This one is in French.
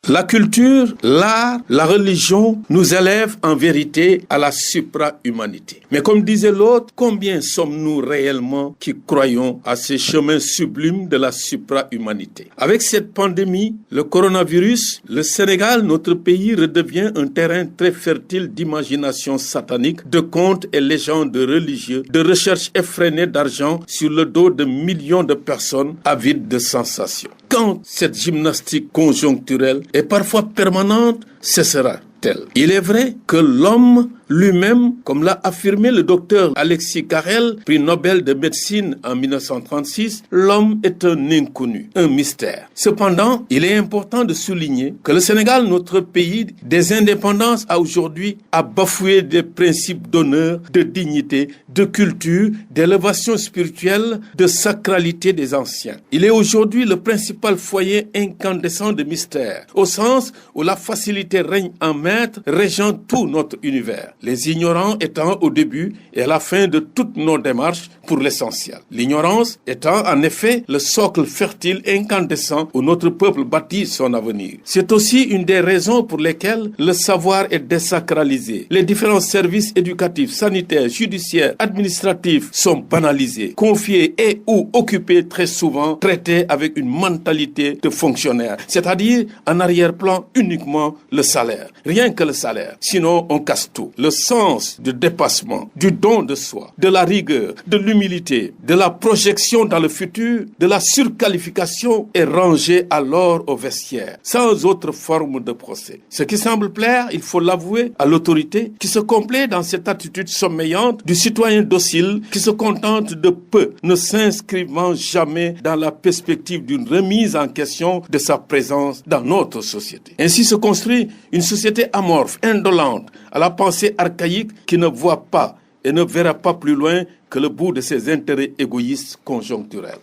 La culture, l'art, la religion nous élèvent en vérité à la supra-humanité. Mais comme disait l'autre, combien sommes-nous réellement qui croyons à ces chemins sublimes de la supra-humanité? Avec cette pandémie, le coronavirus, le Sénégal, notre pays, redevient un terrain très fertile d'imagination satanique, de contes et légendes religieux, de recherches effrénées d'argent sur le dos de millions de personnes avides de sensations. Quand cette gymnastique conjoncturelle et parfois permanente cessera-t-elle? Il est vrai que l'homme lui-même, comme l'a affirmé le docteur Alexis Carrel, prix Nobel de médecine en 1936, l'homme est un inconnu, un mystère. Cependant, il est important de souligner que le Sénégal, notre pays des indépendances, a aujourd'hui bafoué des principes d'honneur, de dignité, de culture, d'élévation spirituelle, de sacralité des anciens. Il est aujourd'hui le principal foyer incandescent de mystère, au sens où la facilité règne en maître, régent tout notre univers. Les ignorants étant au début et à la fin de toutes nos démarches pour l'essentiel. L'ignorance étant en effet le socle fertile incandescent où notre peuple bâtit son avenir. C'est aussi une des raisons pour lesquelles le savoir est désacralisé. Les différents services éducatifs, sanitaires, judiciaires, administratifs sont banalisés, confiés et ou occupés très souvent, traités avec une mentalité de fonctionnaire, c'est-à-dire en arrière-plan uniquement le salaire. Rien que le salaire, sinon on casse tout. Le sens du dépassement, du don de soi, de la rigueur, de l'humilité, de la projection dans le futur, de la surqualification est rangé alors au vestiaire, sans autre forme de procès. Ce qui semble plaire, il faut l'avouer, à l'autorité, qui se complaît dans cette attitude sommeillante du citoyen docile, qui se contente de peu, ne s'inscrivant jamais dans la perspective d'une remise en question de sa présence dans notre société. Ainsi se construit une société amorphe, indolente, à la pensée archaïque qui ne voit pas et ne verra pas plus loin que le bout de ses intérêts égoïstes conjoncturels.